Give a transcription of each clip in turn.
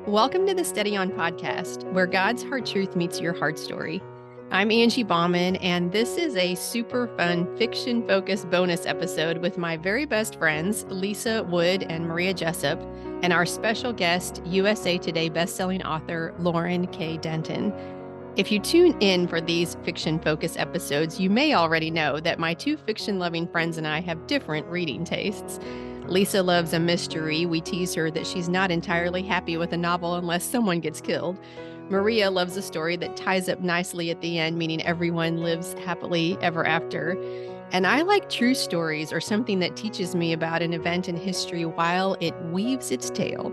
Welcome to the Steady On podcast, where God's hard truth meets your hard story. I'm Angie Bauman, and this is a super fun fiction-focused bonus episode with my very best friends, Lisa Wood and Maria Jessup, and our special guest, USA Today bestselling author, Lauren K. Denton. If you tune in for these fiction-focused episodes, you may already know that my two fiction-loving friends and I have different reading tastes. Lisa loves a mystery. We tease her that she's not entirely happy with a novel unless someone gets killed. Maria loves a story that ties up nicely at the end, meaning everyone lives happily ever after. And I like true stories or something that teaches me about an event in history while it weaves its tale.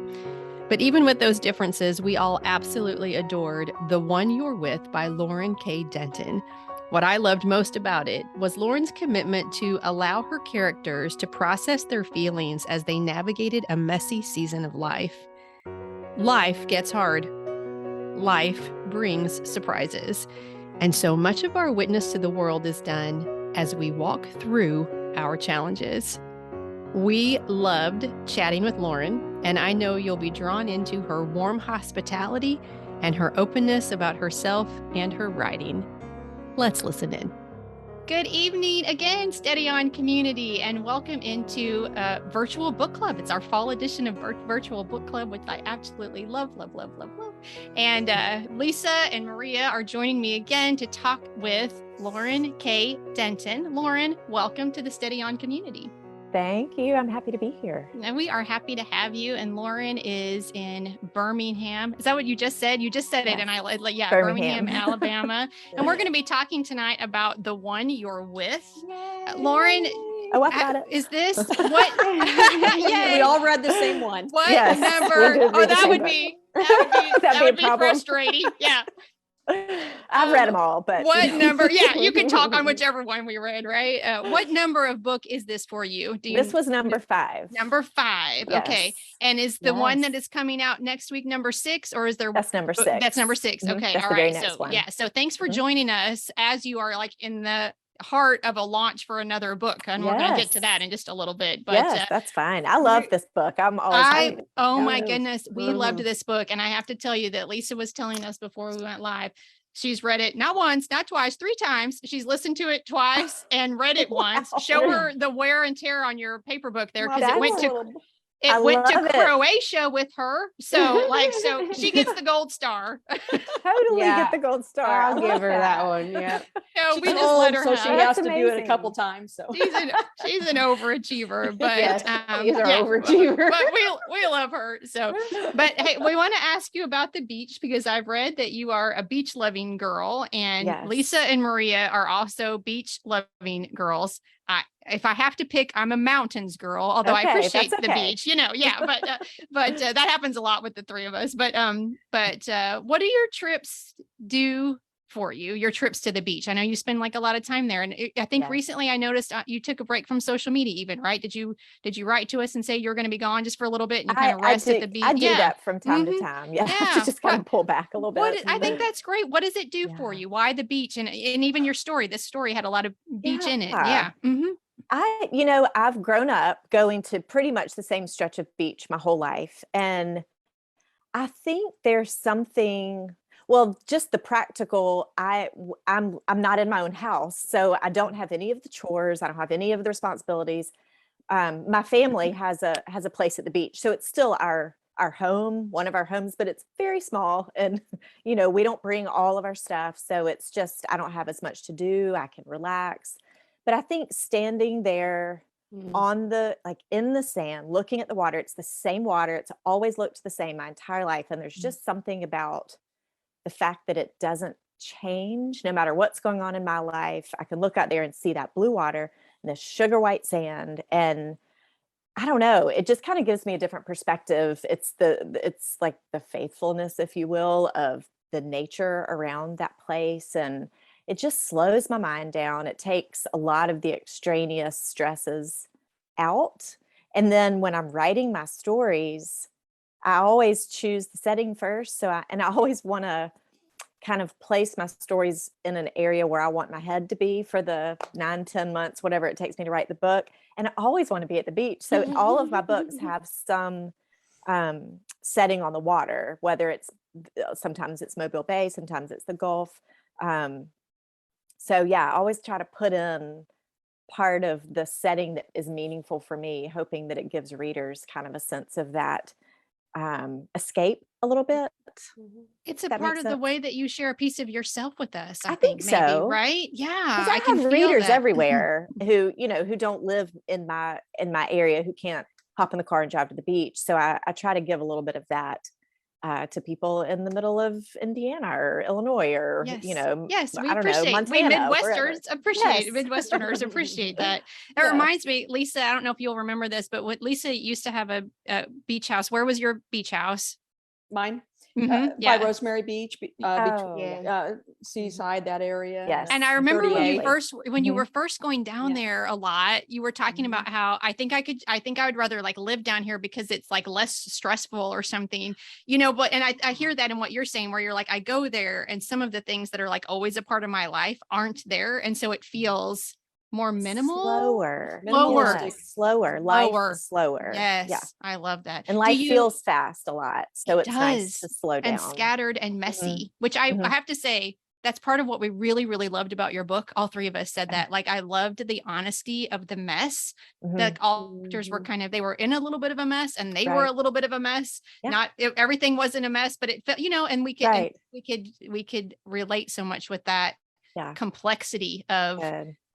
But even with those differences, we all absolutely adored The One You're With by Lauren K. Denton. What I loved most about it was Lauren's commitment to allow her characters to process their feelings as they navigated a messy season of life. Life gets hard. Life brings surprises. And so much of our witness to the world is done as we walk through our challenges. We loved chatting with Lauren, and I know you'll be drawn into her warm hospitality and her openness about herself and her writing. Let's listen in. Good evening again, Steady On community, and welcome into Virtual Book Club. It's our fall edition of Virtual Book Club, which I absolutely love. And Lisa and Maria are joining me again to talk with Lauren K. Denton. Lauren, welcome to the Steady On community. Thank you. I'm happy to be here. And we are happy to have you. And Lauren is in Birmingham. Is that what you just said? You just said it. And Birmingham, Alabama. And we're going to be talking tonight about The One You're With. Lauren, I got it. Is this what? We all read the same one. What number? Oh, that would be frustrating. Yeah. I've read them all, but what number? Yeah, you can talk on whichever one we read, right? What number of book is this for you? This was number 5. Number 5. Yes. Okay. And is the one that is coming out next week number 6, or is there? That's number 6. That's number 6. Okay. That's all right. So thanks for joining us as you are like in the heart of a launch for another book, and we're going to get to that in just a little bit. But yes, that's fine. I love this book. My goodness, we loved this book, and I have to tell you that Lisa was telling us before we went live. She's read it not once, not twice, 3 times. She's listened to it twice and read it once. Show her the wear and tear on your paper book there, because it went to Croatia with her. So she gets the gold star. Totally get the gold star. I'll give her that one. Yeah. No, we just let her so she has to do it a couple times. So she's an overachiever, but yes, she's an overachiever. But we love her. So, but hey, we want to ask you about the beach, because I've read that you are a beach loving girl, and Lisa and Maria are also beach loving girls. If I have to pick, I'm a mountains girl, although I appreciate the beach, but that happens a lot with the 3 of us. But what do your trips do for you? Your trips to the beach? I know you spend like a lot of time there. And I think recently I noticed you took a break from social media even, right? Did you write to us and say you're going to be gone just for a little bit and you kind of rest at the beach? I do that from time to time. Yeah. Just kind of pull back a little bit. I think that's great. What does it do for you? Why the beach? And even your story, this story had a lot of beach in it. Yeah. Mm-hmm. I've grown up going to pretty much the same stretch of beach my whole life. And I think there's something, just the practical, I'm not in my own house, so I don't have any of the chores. I don't have any of the responsibilities. My family has a place at the beach, so it's still our home, one of our homes, but it's very small. And, we don't bring all of our stuff. So it's just, I don't have as much to do. I can relax. But I think standing there on in the sand, looking at the water, it's the same water. It's always looked the same my entire life. And there's just something about the fact that it doesn't change no matter what's going on in my life. I can look out there and see that blue water and the sugar white sand. And I don't know, it just kind of gives me a different perspective. It's like the faithfulness, if you will, of the nature around that place. And it just slows my mind down. It takes a lot of the extraneous stresses out. And then when I'm writing my stories, I always choose the setting first. I always want to kind of place my stories in an area where I want my head to be for the 9-10 months, whatever it takes me to write the book. And I always want to be at the beach. So all of my books have some setting on the water, whether it's sometimes it's Mobile Bay, sometimes it's the Gulf. So yeah, I always try to put in part of the setting that is meaningful for me, hoping that it gives readers kind of a sense of that escape a little bit. It's a part of the way that you share a piece of yourself with us. I think maybe, so. right? Yeah. I can have feel readers that. everywhere who, who don't live in my area, who can't hop in the car and drive to the beach. So I try to give a little bit of that to people in the middle of Indiana or Illinois or, yes, we I don't appreciate, know, Montana, we Midwesterners appreciate, yes. Midwesterners appreciate that. It reminds me, Lisa, I don't know if you'll remember this, but what Lisa used to have a beach house. Where was your beach house? Mine? Mm-hmm. By Rosemary Beach, Seaside, that area. Yes. And I remember when you mm-hmm. were first going down there a lot, you were talking about how I think I would rather like live down here because it's like less stressful or something, but, and I hear that in what you're saying, where you're like, I go there and some of the things that are like always a part of my life aren't there. And so it feels more minimal, slower, life is slower. Yes. Yeah. I love that. And life feels fast a lot. So it's nice to slow down. And scattered and messy, which I have to say, that's part of what we really, really loved about your book. All three of us said that. Like, I loved the honesty of the mess. That all actors were they were in a little bit of a mess, and they were a little bit of a mess. Not everything wasn't a mess, but it felt, and we could relate so much with that complexity of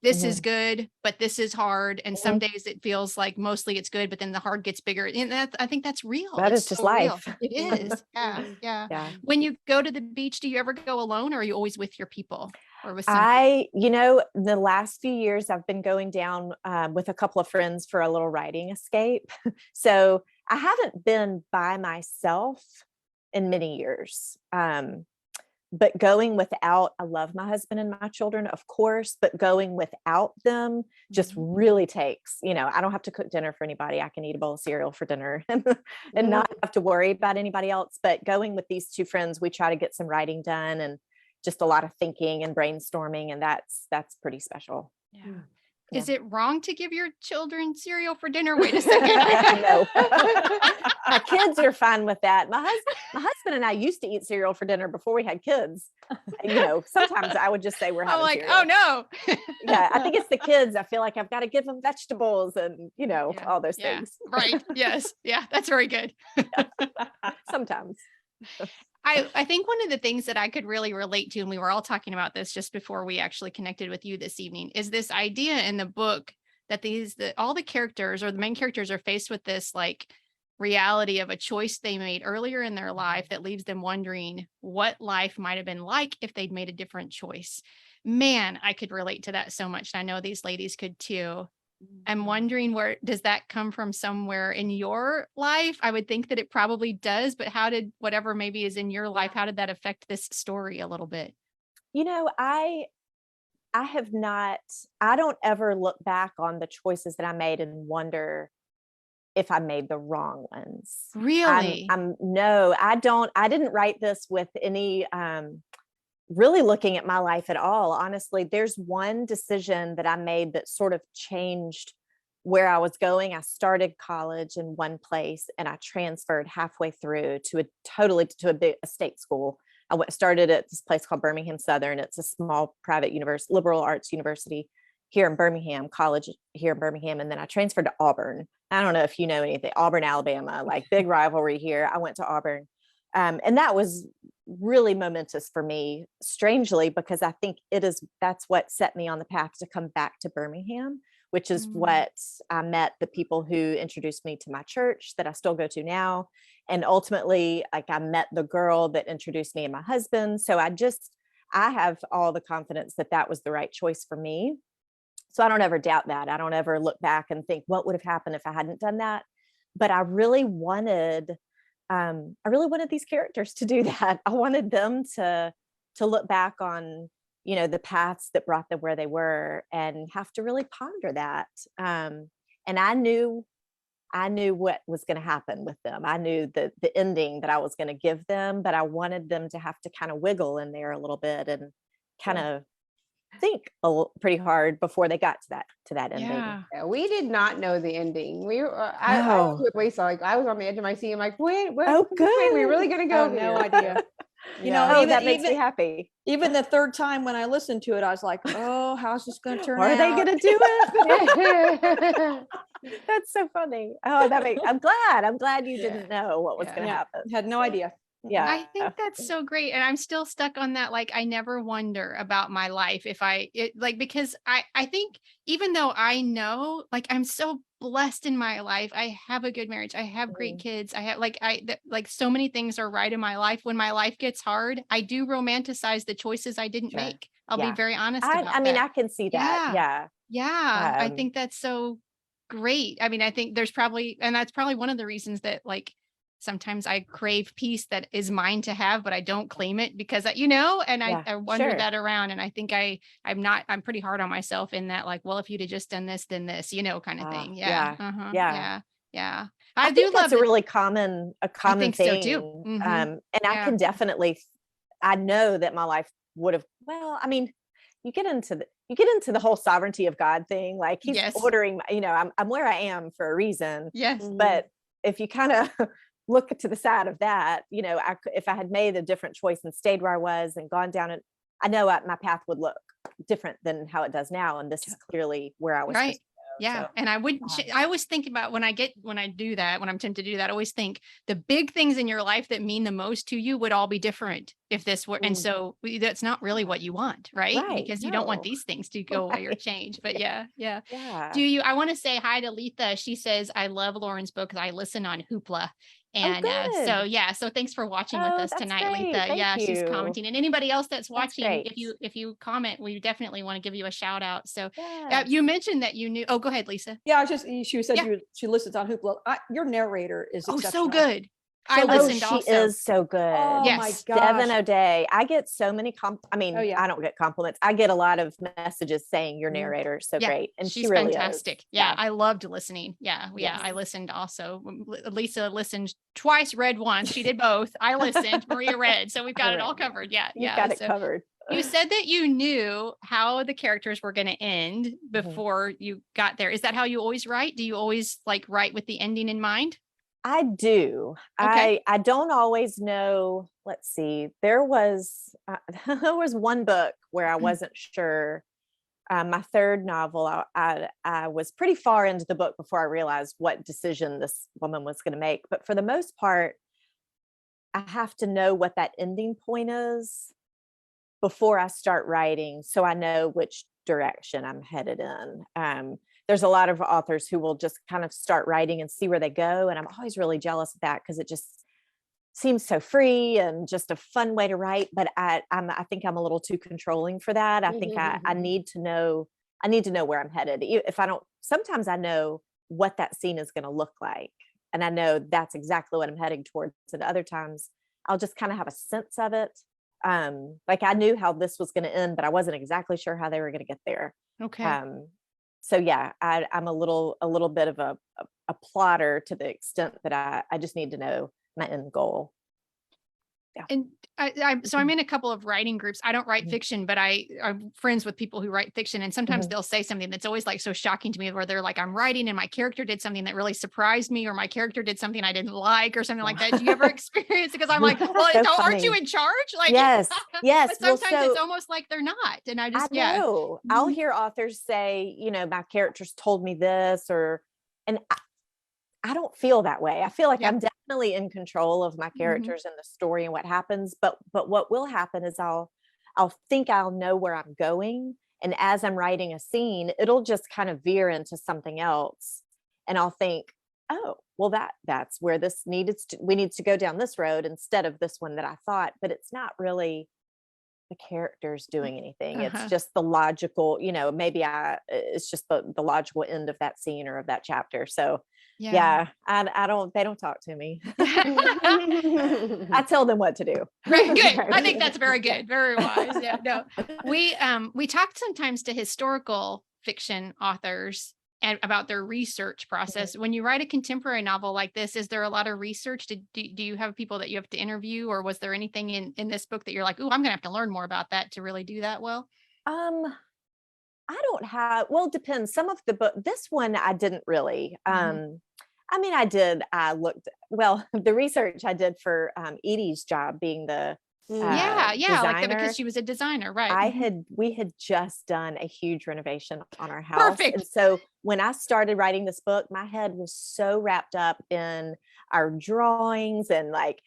this is good, but this is hard. And some days it feels like mostly it's good, but then the hard gets bigger. And I think that's real. That is just life. Real. It is. Yeah. When you go to the beach, do you ever go alone, or are you always with your people? Or with the last few years I've been going down with a couple of friends for a little writing escape. So I haven't been by myself in many years. But going without, I love my husband and my children, of course, but going without them just really takes, I don't have to cook dinner for anybody. I can eat a bowl of cereal for dinner and not have to worry about anybody else. But going with these two friends, we try to get some writing done and just a lot of thinking and brainstorming. And that's pretty special. Yeah. Is it wrong to give your children cereal for dinner? Wait a second. No. My kids are fine with that. My husband and I used to eat cereal for dinner before we had kids. Sometimes I would just say we're having cereal. Oh no. Yeah, I think it's the kids. I feel like I've got to give them vegetables and all those things. Right. Yes. Yeah, that's very good. Sometimes. I think one of the things that I could really relate to, and we were all talking about this just before we actually connected with you this evening, is this idea in the book that all the characters, or the main characters, are faced with this like reality of a choice they made earlier in their life that leaves them wondering what life might have been like if they'd made a different choice. Man, I could relate to that so much. And I know these ladies could too. I'm wondering, where does that come from? Somewhere in your life? I would think that it probably does, but how did whatever maybe is in your life, how did that affect this story a little bit? I don't ever look back on the choices that I made and wonder if I made the wrong ones. Really? No, I don't. I didn't write this with any really looking at my life at all. Honestly, there's one decision that I made that sort of changed where I was going. I started college in one place and I transferred halfway through to a state school. I started at this place called Birmingham Southern. It's a small private liberal arts university here in Birmingham, college here in Birmingham. And then I transferred to Auburn. I don't know if you know anything, Auburn, Alabama, like big rivalry here. I went to Auburn. And that was really momentous for me, strangely, because I think that's what set me on the path to come back to Birmingham, which is what I met the people who introduced me to my church that I still go to now. And ultimately, like, I met the girl that introduced me and my husband. So I have all the confidence that that was the right choice for me. So I don't ever doubt that. I don't ever look back and think, what would have happened if I hadn't done that? But I really wanted these characters to do that. I wanted them to look back on, the paths that brought them where they were and have to really ponder that. And I knew what was going to happen with them. I knew the ending that I was going to give them, but I wanted them to have to kind of wiggle in there a little bit and kind of think pretty hard before they got to that ending. Yeah. Yeah, we did not know the ending. We were, I was with Lisa, like I was on the edge of my seat. I'm like, wait, what? Oh, Wait, we good. really gonna I go have no here? idea. You know, Oh, even- that makes me even- happy. Even the third time when I listened to it, I was like, oh, how's this going to turn out? Are they going to do it? That's so funny. Oh, I'm glad you Yeah. didn't know what was Yeah. going to happen. Had no idea. Yeah. I think that's so great. And I'm still stuck on that. Like, I never wonder about my life because I think even though I know, like, I'm so blessed in my life, I have a good marriage, I have great kids, I have so many things are right in my life. When my life gets hard, I do romanticize the choices I didn't Sure. make. I'll Yeah. be very honest I about mean, that. I can see that. Yeah. Yeah. I Um, think that's so great. I mean, I think that's probably one of the reasons that, like, sometimes I crave peace that is mine to have, but I don't claim it because I wonder sure. that around. And I think I'm pretty hard on myself in that, like, well, if you'd have just done this, then this, kind of thing. Yeah. Yeah. Yeah. Yeah. I do think love that's a that- really common think so thing. too. Mhm. And I Yeah. can definitely, I know that my life would have, well, I mean, you get into the whole sovereignty of God thing. Like he's Yes. ordering, I'm where I am for a reason. Yes. But if you kind of look to the side of that, if I had made a different choice and stayed where I was and gone down it, I know my path would look different than how it does now. And this is clearly where I was. Right. supposed to go, Yeah. so. And I wouldn't, I always think about when I'm tempted to do that, I always think the big things in your life that mean the most to you would all be different if this were. And so that's not really what you want, right? Right, Because you don't want no. these things to go away or Right. change. But yeah. Yeah. I want to say hi to Letha. She says, I love Lauren's book. I listen on Hoopla. And good. so thanks for watching with Oh, us that's tonight, great. Letha. Thank Yeah, she's you. commenting. And anybody else that's watching, great. if you comment, we definitely want to give you a shout out. So Yes. you mentioned that you knew. Oh, go ahead, Lisa. Yeah, she said Yeah. she listens on Hoopla. Your narrator is Oh, exceptional. so good. I So good. listened she also. is so good. Oh Yes. my Devin gosh. O'Day. I get so many Oh, yeah. I don't get compliments. I get a lot of messages saying your Mhm. narrator is so Yeah, great. And she's she really fantastic. is. Yeah, I loved listening. Yeah, Yes. I listened also. Lisa listened twice, read once. She did both. I listened. Maria read. So we've got it all covered. Yeah, You've got it So covered. you said that you knew how the characters were going to end before you got there. Is that how you always write? Do you always write with the ending in mind? I do. Okay. I don't always know. Let's see. There was there was one book where I wasn't sure. My third novel, I was pretty far into the book before I realized what decision this woman was going to make. But for the most part, I have to know what that ending point is before I start writing, so I know which direction I'm headed in. There's a lot of authors who will just kind of start writing and see where they go. And I'm always really jealous of that because it just seems so free and just a fun way to write. But I think I'm a little too controlling for that. I think I need to know where I'm headed. If I don't, sometimes I know what that scene is going to look like. And I know that's exactly what I'm heading towards. And other times I'll just kind of have a sense of it. Like I knew how this was going to end, but I wasn't exactly sure how they were going to get there. Okay. So yeah, I'm a little bit of a plotter to the extent that I just need to know my end goal. Yeah. And I'm in a couple of writing groups. I don't write fiction, but I'm friends with people who write fiction. And sometimes they'll say something that's always so shocking to me, where they're like, I'm writing and my character did something that really surprised me, or my character did something I didn't like, or something like that. Do you ever experience it? Because I'm like, well, So aren't you funny. in charge? Yes. But sometimes it's almost like they're not. And I just, I know. I'll Mhm. hear authors say, my characters told me this, and I don't feel that way. I feel like Yeah. I'm definitely in control of my characters and the story and what happens. But what will happen is I'll think I'll know where I'm going. And as I'm writing a scene, it'll just kind of veer into something else. And I'll think, oh, well, that's where we need to go down this road instead of this one that I thought. But it's not really the characters doing anything. It's just the logical, maybe it's just the logical end of that scene or of that chapter. So yeah, they don't talk to me. I tell them what to do. Right, good. I think that's very good. Very wise. Yeah. No. We talked sometimes to historical fiction authors and about their research process. When you write a contemporary novel like this, is there a lot of research? Do you have people that you have to interview, or was there anything in this book that you're like, oh, I'm gonna have to learn more about that to really do that well? I don't have, well, it depends. Some of the book, this one I didn't really. I mean, I looked, well, the research I did for Edie's job being the Like designer, because she was a designer, right? we had just done a huge renovation on our house. Perfect. And so when I started writing this book, my head was so wrapped up in our drawings and like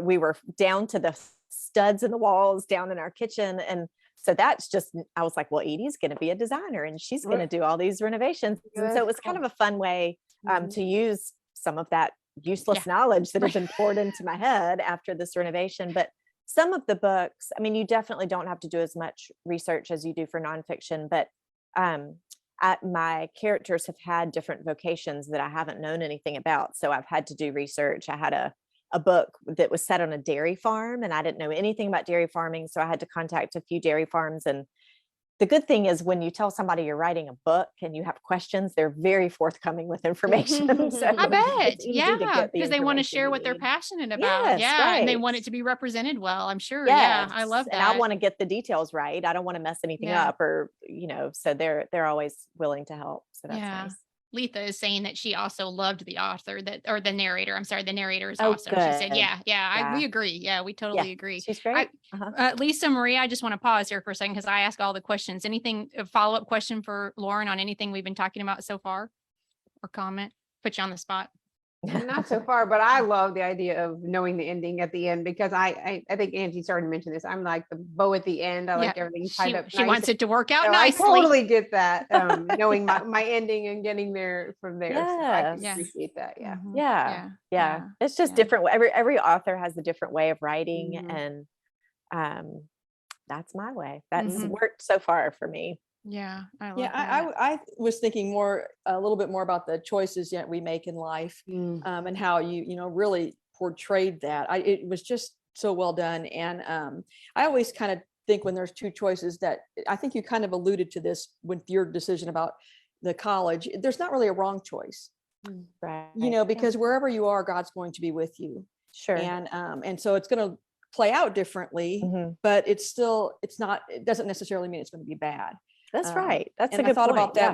we were down to the studs in the walls down in our kitchen. And so that's just, I was like, well, Edie's going to be a designer and she's going to do all these renovations. And so it was kind of a fun way to use some of that useless knowledge that has been poured into my head after this renovation. But some of the books, I mean, you definitely don't have to do as much research as you do for nonfiction, but my characters have had different vocations that I haven't known anything about. So I've had to do research. I had a book that was set on a dairy farm and I didn't know anything about dairy farming. So I had to contact a few dairy farms. And the good thing is when you tell somebody you're writing a book and you have questions, they're very forthcoming with information. So I bet. Because they want to share what they're passionate about. Yes, right. And they want it to be represented well, I'm sure. Yes. Yeah, I love that. And I want to get the details right. I don't want to mess anything up or, so they're always willing to help. So that's nice. Letha is saying that she also loved the author the narrator. I'm sorry, the narrator is Oh, awesome. good. She said, we agree. Yeah, we totally agree. She's great. Lisa Marie, I just want to pause here for a second because I ask all the questions. Anything, a follow-up question for Lauren on anything we've been talking about so far or comment? Put you on the spot. Not so far, but I love the idea of knowing the ending at the end because I think Angie started to mention this. I'm like the bow at the end. I like everything tied up. She wants it to work out so nicely. I totally get that. Knowing my ending and getting there from there. Yes. So I can appreciate that. Yeah. It's just different. Every author has a different way of writing, and that's my way. That's worked so far for me. Yeah, I love that. I was thinking a little bit more about the choices that we make in life, and how you really portrayed that. It was just so well done, and I always kind of think when there's two choices that I think you kind of alluded to this with your decision about the college. There's not really a wrong choice, right? Because wherever you are, God's going to be with you. Sure. And so it's going to play out differently, but it doesn't necessarily mean it's going to be bad. That's right. That's a good point. I thought about that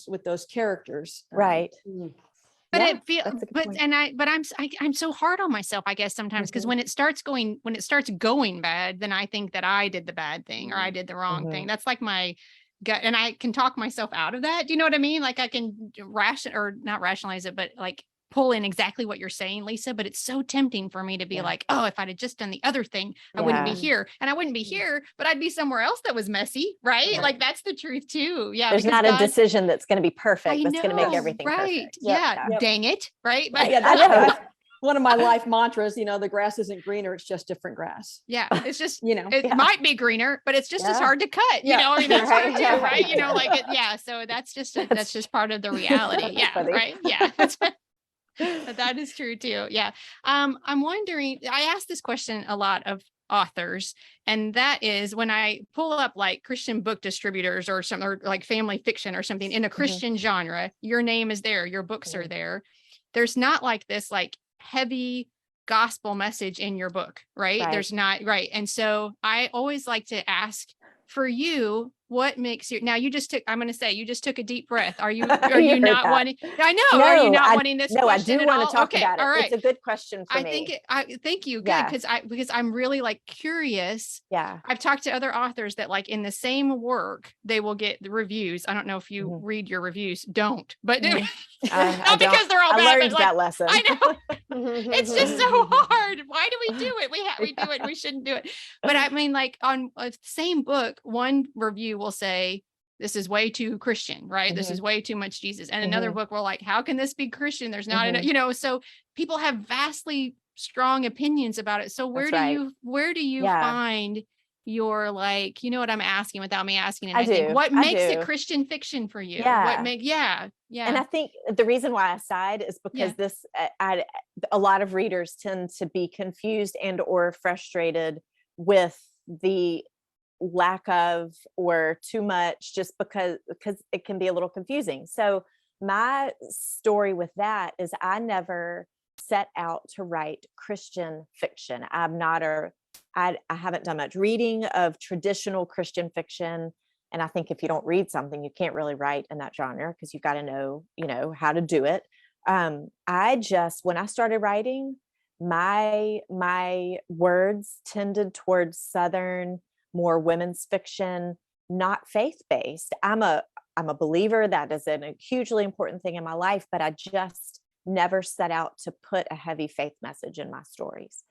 with those characters. Right. But it feels, I'm so hard on myself, I guess sometimes, because when it starts going bad, then I think that I did the bad thing or I did the wrong thing. That's like my gut, and I can talk myself out of that. Do you know what I mean? Like I can not rationalize it, but like pull in exactly what you're saying, Lisa, but it's so tempting for me to be like, oh, if I'd have just done the other thing, I wouldn't be here. And I wouldn't be here, but I'd be somewhere else that was messy, right? Like that's the truth too. Yeah. There's not a decision that's going to be perfect. That's going to make everything perfect. Yeah. Dang it. Right. But that's one of my life mantras, the grass isn't greener, it's just different grass. Yeah. It's just, it might be greener, but it's just as hard to cut, that's hard too, right? So that's just part of the reality. Yeah. Right. Yeah. But that is true too. Yeah. I'm wondering, I ask this question a lot of authors, and that is when I pull up like Christian book distributors or something, or like family fiction or something in a Christian genre, your name is there, your books are there. There's not like this like heavy gospel message in your book, right? There's not, right. And so I always like to ask for you, what makes you, now you just took a deep breath. Are you not wanting, I know, no, are you not wanting this question? No, I do want to talk about it. All right. It's a good question for me. Thank you. Good. Because I'm really like curious. Yeah. I've talked to other authors that like in the same work, they will get the reviews. I don't know if you read your reviews, but not because they're all bad. I learned that lesson. I know. It's just so hard. Why do we do it? We do it. We shouldn't do it. But I mean, like on a same book, one review will say, this is way too Christian, right? This is way too much Jesus. And another book will like, how can this be Christian? There's not enough, so people have vastly strong opinions about it. So where do you find your like, you know what I'm asking without me asking it? I think what makes it Christian fiction for you? Yeah. And I think the reason why I sighed is because a lot of readers tend to be confused and or frustrated with the lack of or too much, just because it can be a little confusing. So my story with that is I never set out to write Christian fiction. I'm not a I haven't done much reading of traditional Christian fiction. And I think if you don't read something, you can't really write in that genre because you've got to know, how to do it. When I started writing, my words tended towards Southern, more women's fiction, not faith-based. I'm a believer. That is a hugely important thing in my life, but I just never set out to put a heavy faith message in my stories.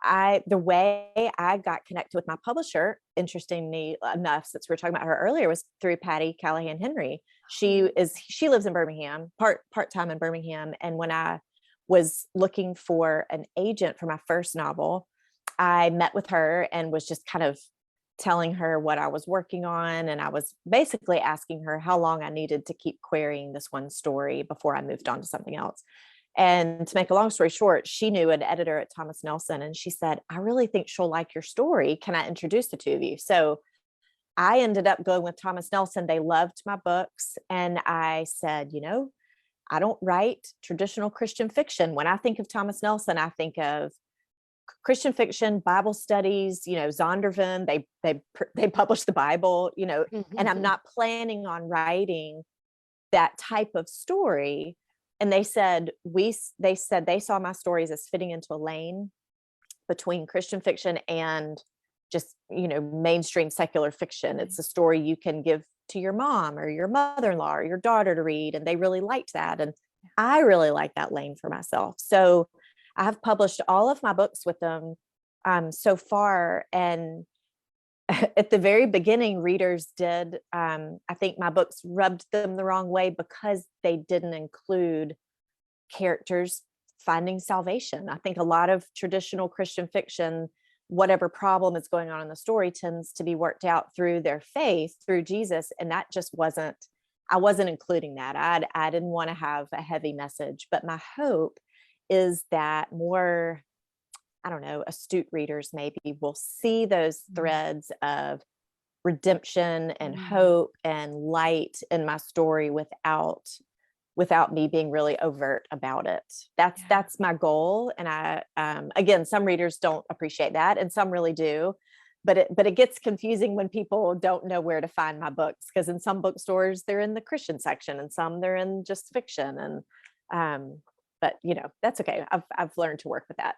The way I got connected with my publisher, interestingly enough, since we were talking about her earlier, was through Patti Callahan Henry. She lives in Birmingham, part-time in Birmingham. And when I was looking for an agent for my first novel, I met with her and was just kind of telling her what I was working on. And I was basically asking her how long I needed to keep querying this one story before I moved on to something else. And to make a long story short, she knew an editor at Thomas Nelson, and she said, I really think she'll like your story. Can I introduce the two of you? So I ended up going with Thomas Nelson. They loved my books. And I said, I don't write traditional Christian fiction. When I think of Thomas Nelson, I think of Christian fiction, Bible studies, Zondervan, they publish the Bible, and I'm not planning on writing that type of story. And they said they saw my stories as fitting into a lane between Christian fiction and just, mainstream secular fiction. It's a story you can give to your mom or your mother-in-law or your daughter to read. And they really liked that. And I really like that lane for myself. So I have published all of my books with them so far. And at the very beginning, readers did, I think my books rubbed them the wrong way because they didn't include characters finding salvation. I think a lot of traditional Christian fiction, whatever problem is going on in the story, tends to be worked out through their faith, through Jesus. And that just I wasn't including that. I didn't want to have a heavy message, but my hope is that more, astute readers maybe will see those threads of redemption and hope and light in my story without me being really overt about it. That's my goal. And I, again, some readers don't appreciate that and some really do, but it gets confusing when people don't know where to find my books. Because in some bookstores, they're in the Christian section and some they're in just fiction. And, but that's okay. I've learned to work with that.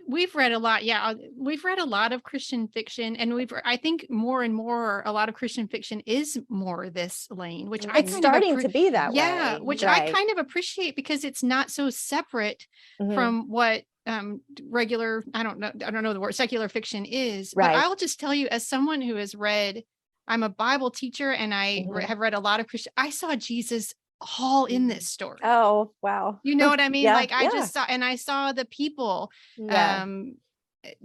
We've read a lot. Yeah. We've read a lot of Christian fiction, and I think more and more, a lot of Christian fiction is more this lane, which it's starting to be that way. Yeah. Which right. I kind of appreciate because it's not so separate from what regular, I don't know the word, secular fiction is. Right. But I'll just tell you, as someone who has read, I'm a Bible teacher and I have read a lot of Christian, I saw Jesus all in this story. Oh, wow. You know what I mean? Yeah, like I just saw the people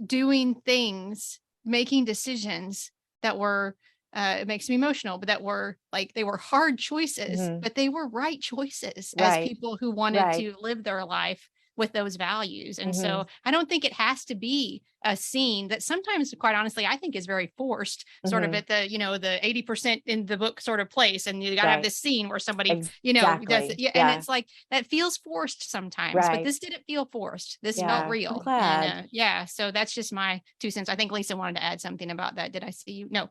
doing things, making decisions that were, it makes me emotional, but that were like, they were hard choices, but they were right choices as people who wanted to live their life with those values. And so I don't think it has to be a scene that sometimes, quite honestly, I think is very forced, sort of at the, the 80% in the book sort of place. And you got to have this scene where somebody, does it. Yeah, and it's like, that feels forced sometimes, but this didn't feel forced. This felt real. And, so that's just my 2 cents. I think Lisa wanted to add something about that. Did I see you? No,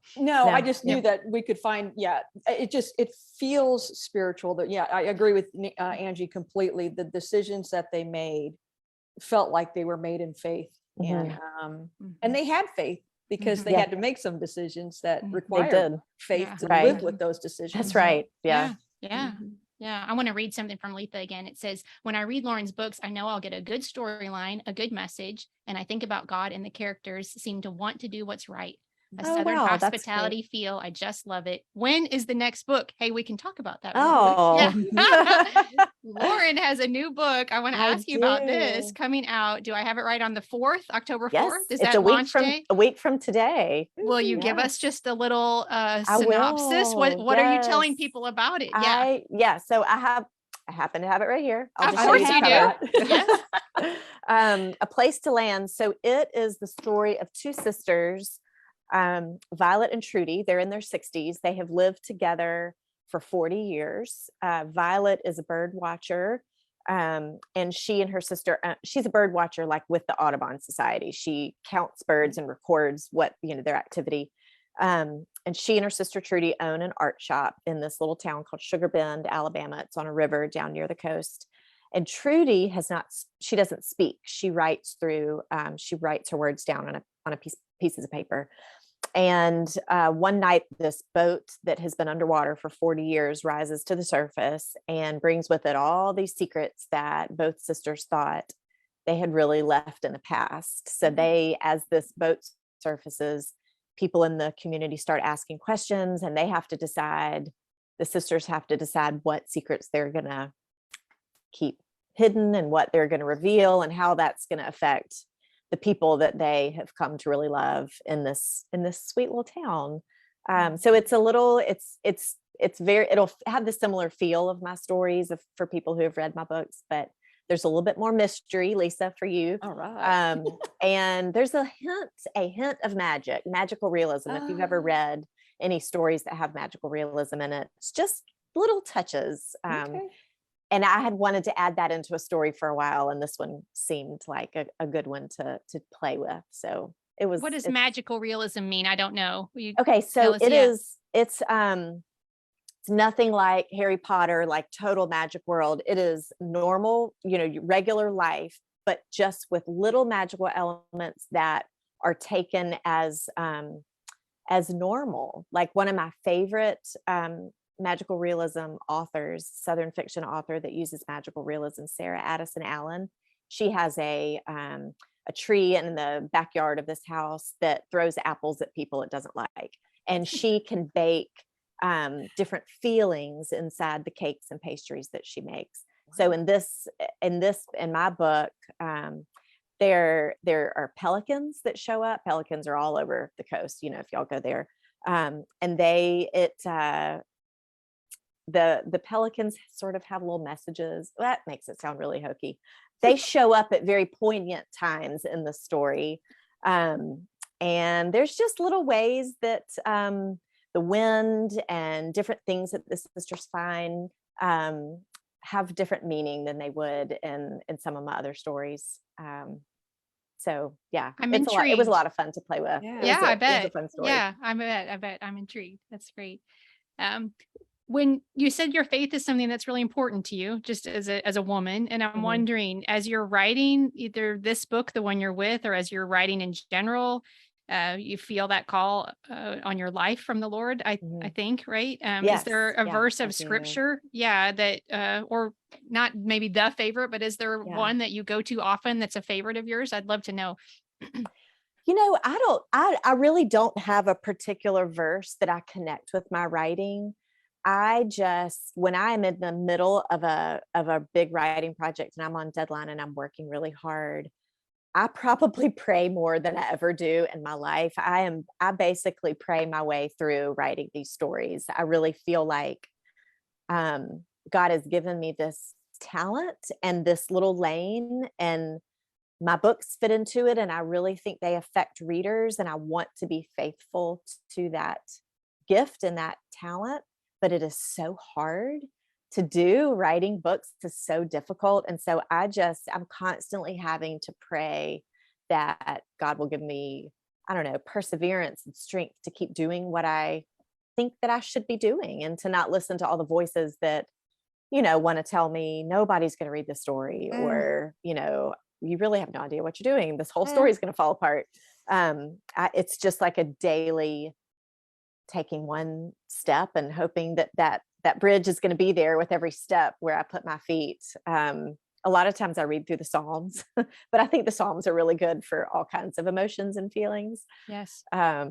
I just knew that we could find, it feels spiritual. That, I agree with Angie completely. The decisions that they made felt like they were made in faith. And they had faith because they had to make some decisions that required faith to live with those decisions. That's right. Yeah. I want to read something from Letha again. It says, when I read Lauren's books, I know I'll get a good storyline, a good message, and I think about God, and the characters seem to want to do what's right. A Southern hospitality feel. I just love it. When is the next book? Hey, we can talk about that. Lauren has a new book. I want to ask you about this coming out. Do I have it right on the 4th, October 4th? Is that launch day? A week from today. Will you give us just a little synopsis? What are you telling people about it? So I happen to have it right here. Of course you do. Yes. A Place to Land. So it is the story of 2 sisters, Violet and Trudy. They're in their 60s. They have lived together for 40 years. Violet is a bird watcher. And she and her sister, she's a bird watcher, like with the Audubon Society. She counts birds and records what, their activity. And she and her sister Trudy own an art shop in this little town called Sugar Bend, Alabama. It's on a river down near the coast. And Trudy she doesn't speak. She writes her words down on a pieces of paper. And one night, this boat that has been underwater for 40 years rises to the surface and brings with it all these secrets that both sisters thought they had really left in the past. So as this boat surfaces, people in the community start asking questions, and the sisters have to decide what secrets they're going to keep hidden and what they're going to reveal, and how that's going to affect the people that they have come to really love in this sweet little town. So it'll have the similar feel of my stories for people who have read my books, but there's a little bit more mystery, Lisa, for you. All right. And there's a hint of magical realism. If you've ever read any stories that have magical realism in it, it's just little touches. Okay. And I had wanted to add that into a story for a while, and this one seemed like a good one to play with. So it was. What does magical realism mean? I don't know. Okay, so it's nothing like Harry Potter, like total magic world. It is normal, regular life, but just with little magical elements that are taken as normal. Like one of my favorite magical realism authors, Southern fiction author that uses magical realism, Sarah Addison Allen. She has a tree in the backyard of this house that throws apples at people it doesn't like, and she can bake different feelings inside the cakes and pastries that she makes. So in my book, there are pelicans that show up. Pelicans are all over the coast, if y'all go there, and the pelicans sort of have little messages. That makes it sound really hokey. They show up at very poignant times in the story. And there's just little ways that the wind and different things that the sisters find have different meaning than they would in some of my other stories. So yeah, I'm intrigued. It was a lot of fun to play with. Yeah, I bet. It was a fun story. Yeah, I bet. I'm intrigued. That's great. When you said your faith is something that's really important to you, just as a woman, and I'm wondering, as you're writing either this book, the one you're with, or as you're writing in general, you feel that call on your life from the Lord, I think, right? Yes. Is there a verse of scripture? Yeah. That, or not maybe the favorite, but is there one that you go to often that's a favorite of yours? I'd love to know. I really don't have a particular verse that I connect with my writing. When I'm in the middle of a big writing project and I'm on deadline and I'm working really hard, I probably pray more than I ever do in my life. I basically pray my way through writing these stories. I really feel like God has given me this talent and this little lane, and my books fit into it. And I really think they affect readers, and I want to be faithful to that gift and that talent. But it is so hard to do. Writing books is so difficult. And so I'm constantly having to pray that God will give me, perseverance and strength to keep doing what I think that I should be doing, and to not listen to all the voices that, want to tell me nobody's going to read the story, or, you really have no idea what you're doing. This whole story is going to fall apart. It's just like a daily taking one step and hoping that bridge is going to be there with every step where I put my feet. A lot of times I read through the Psalms, but I think the Psalms are really good for all kinds of emotions and feelings. Yes. I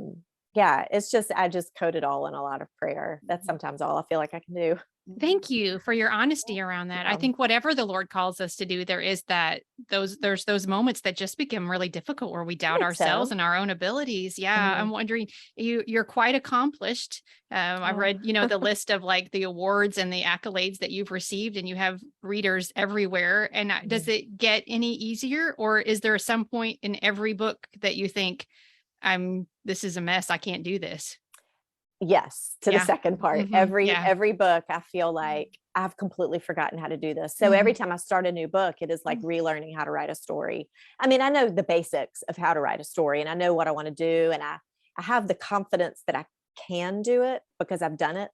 just code it all in a lot of prayer. That's sometimes all I feel like I can do. Thank you for your honesty around that. I think whatever the Lord calls us to do, there's those moments that just become really difficult where we doubt ourselves and our own abilities. Yeah. I'm wondering, you're quite accomplished. I read, the list of like the awards and the accolades that you've received, and you have readers everywhere. And does it get any easier, or is there some point in every book that you think, this is a mess, I can't do this? Yes, to the second part. Every book, I feel like I've completely forgotten how to do this. So every time I start a new book, it is like relearning how to write a story. I mean, I know the basics of how to write a story, and I know what I want to do. And I have the confidence that I can do it because I've done it,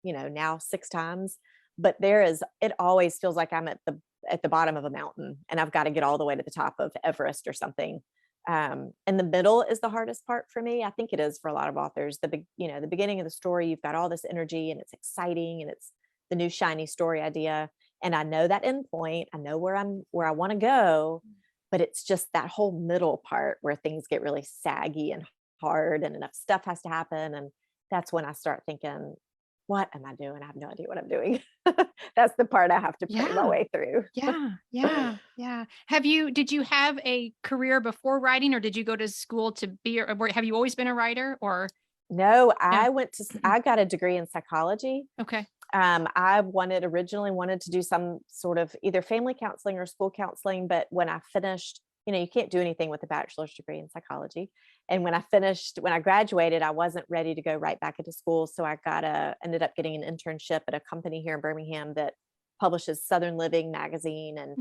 now 6 times. But it always feels like I'm at the bottom of a mountain and I've got to get all the way to the top of Everest or something. And the middle is the hardest part for me. I think it is for a lot of authors. The beginning of the story, you've got all this energy and it's exciting and it's the new shiny story idea. And I know that end point. I know where I want to go, but it's just that whole middle part where things get really saggy and hard and enough stuff has to happen. And that's when I start thinking, what am I doing? I have no idea what I'm doing. That's the part I have to pray my way through. Yeah. Did you have a career before writing, or did you go to school to be, or have you always been a writer, or? No, I got a degree in psychology. Okay. I originally wanted to do some sort of either family counseling or school counseling, but when I finished, you can't do anything with a bachelor's degree in psychology. And when I graduated, I wasn't ready to go right back into school. So I ended up getting an internship at a company here in Birmingham that publishes Southern Living magazine. And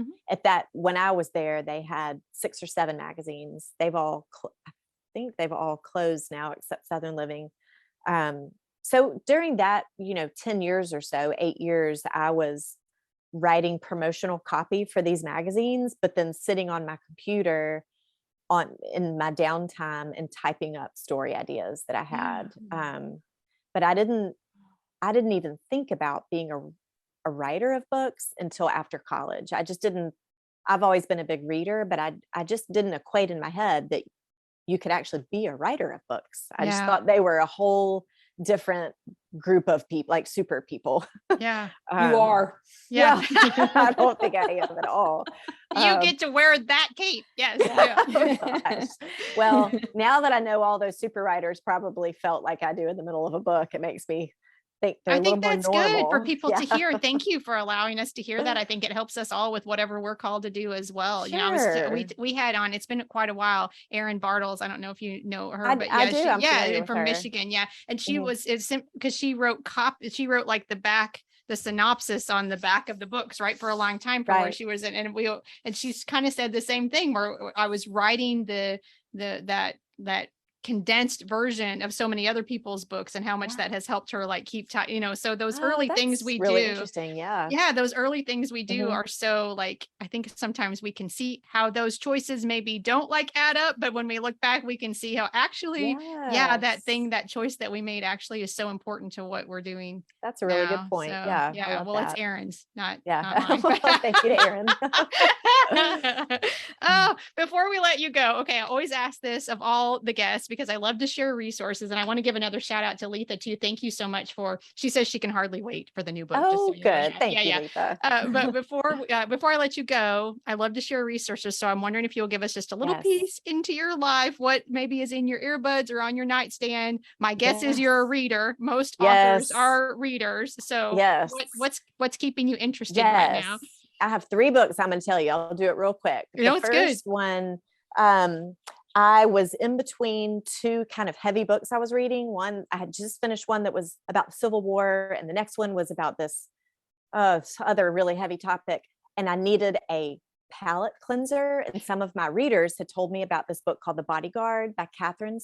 when I was there, they had 6 or 7 magazines. I think they've all closed now except Southern Living. So during that, 10 years or so, 8 years, I was writing promotional copy for these magazines, but then sitting on my computer in my downtime and typing up story ideas that I had. But I didn't even think about being a writer of books until after college. I've always been a big reader, but I just didn't equate in my head that you could actually be a writer of books. I just thought they were a whole different group of people, like super people. Yeah. You are. Yeah. I don't think I am at all. You get to wear that cape. Yes. Oh, well, now that I know all those super writers probably felt like I do in the middle of a book, it makes me think they're a little more normal. I think that's good for people to hear. And thank you for allowing us to hear that. I think it helps us all with whatever we're called to do as well. Sure. We had on, it's been quite a while, Erin Bartels. I don't know if you know her, but I do. I'm from Michigan. Yeah. And she because she wrote like the synopsis on the back of the books, right, for a long time for where she was in. And she's kind of said the same thing where I was writing that condensed version of so many other people's books and how much that has helped her like keep so those early things we really do interesting. Those early things we do are so like, I think sometimes we can see how those choices maybe don't like add up, but when we look back we can see how actually that choice that we made actually is so important to what we're doing. That's a really good point. So, well, it's Erin's, not mine. Well, thank you to Erin. Oh, before we let you go, okay, I always ask this of all the guests because I love to share resources, and I want to give another shout out to Letha too. Thank you so much she says she can hardly wait for the new book. Oh, good. Thank you, Letha. But before I let you go, I love to share resources. So I'm wondering if you'll give us just a little piece into your life, what maybe is in your earbuds or on your nightstand. My guess is you're a reader. Most authors are readers. So what's keeping you interested right now? I have 3 books I'm going to tell you. I'll do it real quick. The first one, I was in between 2 kind of heavy books I was reading. One, I had just finished one that was about the Civil War, and the next one was about this other really heavy topic. And I needed a palate cleanser. And some of my readers had told me about this book called The Bodyguard by Katherine.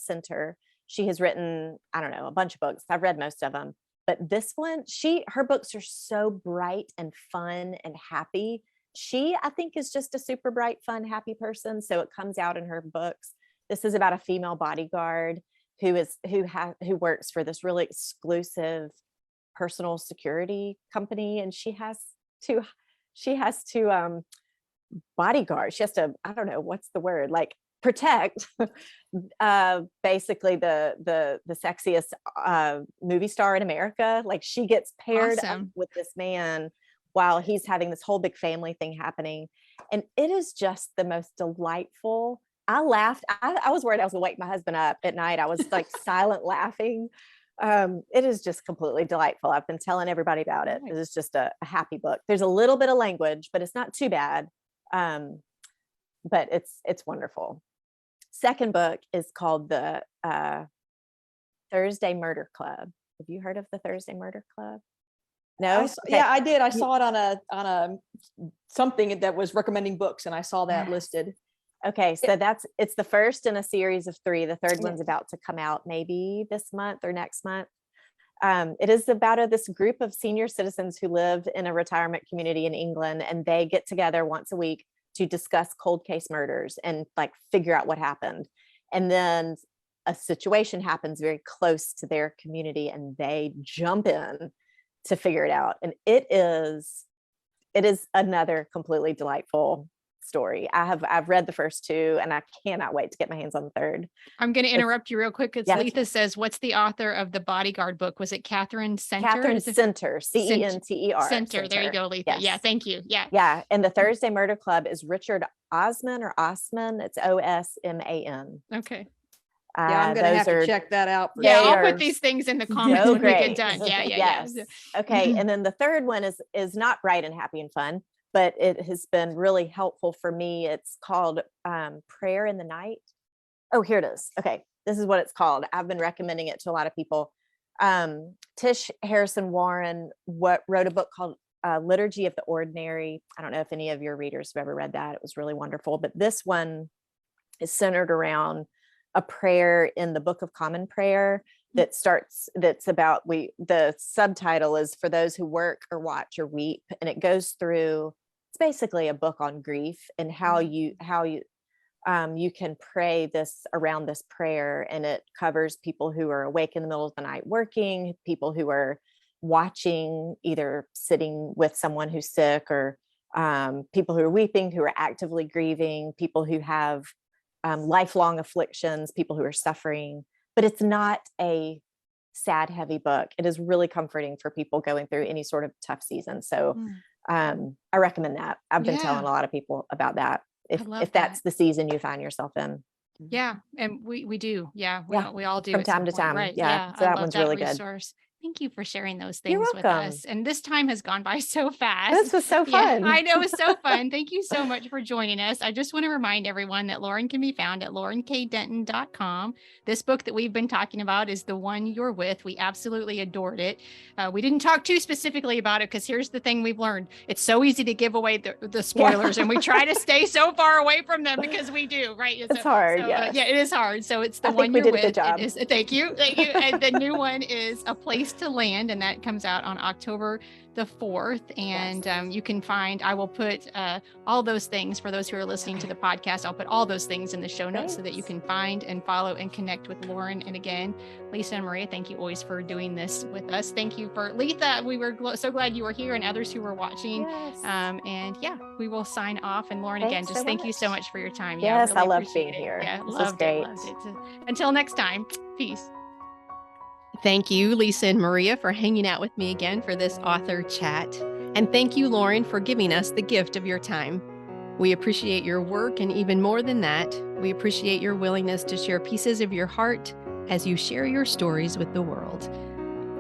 She has written, I don't know, a bunch of books. I've read most of them. But this one, her books are so bright and fun and happy. She, I think, is just a super bright, fun, happy person. So it comes out in her books. This is about a female bodyguard who works for this really exclusive personal security company, and she has to bodyguard. She has to, I don't know what's the word, like protect basically the sexiest movie star in America. Like she gets paired up with this man while he's having this whole big family thing happening, and it is just the most delightful. I laughed. I was worried I was gonna wake my husband up at night. I was like silent laughing. It is just completely delightful. I've been telling everybody about it. It is just a happy book. There's a little bit of language, but it's not too bad. But it's wonderful. Second book is called the Thursday Murder Club. Have you heard of the Thursday Murder Club? No? Yeah, I did. I saw it on a something that was recommending books, and I saw that listed. Okay, so it's the first in a series of 3. The third one's about to come out maybe this month or next month. It is about this group of senior citizens who live in a retirement community in England, and they get together once a week to discuss cold case murders and like figure out what happened. And then a situation happens very close to their community, and they jump in to figure it out. And it is another completely delightful story. I've read the first 2, and I cannot wait to get my hands on the third. I'm going to interrupt you real quick because Letha says, what's the author of the Bodyguard book? Was it Katherine Center? Katherine Center, Center. Center. There you go, Letha. Yes. Yeah, thank you. Yeah. Yeah. And the Thursday Murder Club is Richard Osman or Osman. It's Osman. Okay. Yeah, I'm going to have to check that out. Yeah, I'll put these things in the comments when we get done. Yeah. Yes. Okay. And then the third one is not bright and happy and fun, but it has been really helpful for me. It's called Prayer in the Night. Oh, here it is. Okay. This is what it's called. I've been recommending it to a lot of people. Tish Harrison Warren wrote a book called Liturgy of the Ordinary. I don't know if any of your readers have ever read that. It was really wonderful. But this one is centered around a prayer in the Book of Common Prayer that's about, the subtitle is For Those Who Work or Watch or Weep. And it goes through, it's basically a book on grief and how you can pray around this prayer. And it covers people who are awake in the middle of the night working, people who are watching, either sitting with someone who's sick, or people who are weeping, who are actively grieving, people who have lifelong afflictions, people who are suffering. But it's not a sad, heavy book. It is really comforting for people going through any sort of tough season. So I recommend that. I've been telling a lot of people about that. If that's the season you find yourself in. Yeah. And we do. Yeah. We all do. From time to time. Right. Yeah. So that one's really good. Thank you for sharing those things with us. And this time has gone by so fast. This was so fun. Yeah, I know, it was so fun. Thank you so much for joining us. I just want to remind everyone that Lauren can be found at laurenkdenton.com. This book that we've been talking about is The One You're With. We absolutely adored it. We didn't talk too specifically about it because here's the thing we've learned. It's so easy to give away the spoilers, and we try to stay so far away from them because we do, right? It's hard. Yeah, it is hard. So it's The One You're With. I think we did a good job. Thank you. And the new one is A Place to Land, and that comes out on October the 4th. And you can find, I will put all those things for those who are listening to the podcast. I'll put all those things in the show notes so that you can find and follow and connect with Lauren. And again, Lisa and Maria, thank you always for doing this with us. Thank you for Letha. We were so glad you were here, and others who were watching. Yes. And yeah, we will sign off. And Lauren, again, just thank you so much for your time. Yes, really I loved being here. Yeah, this was great. Loved it. Until next time, peace. Thank you, Lisa and Maria, for hanging out with me again for this author chat. And thank you, Lauren, for giving us the gift of your time. We appreciate your work, and even more than that, we appreciate your willingness to share pieces of your heart as you share your stories with the world.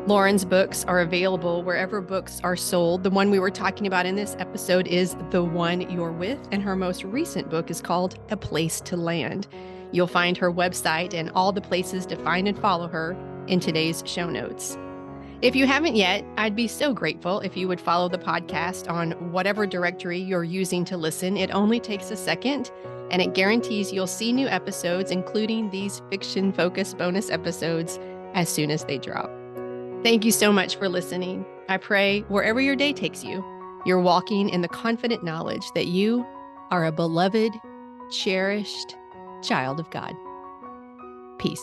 Lauren's books are available wherever books are sold. The one we were talking about in this episode is The One You're With, and her most recent book is called A Place to Land. You'll find her website and all the places to find and follow her in today's show notes. If you haven't yet, I'd be so grateful if you would follow the podcast on whatever directory you're using to listen. It only takes a second, and it guarantees you'll see new episodes, including these fiction-focused bonus episodes, as soon as they drop. Thank you so much for listening. I pray wherever your day takes you, you're walking in the confident knowledge that you are a beloved, cherished child of God. Peace.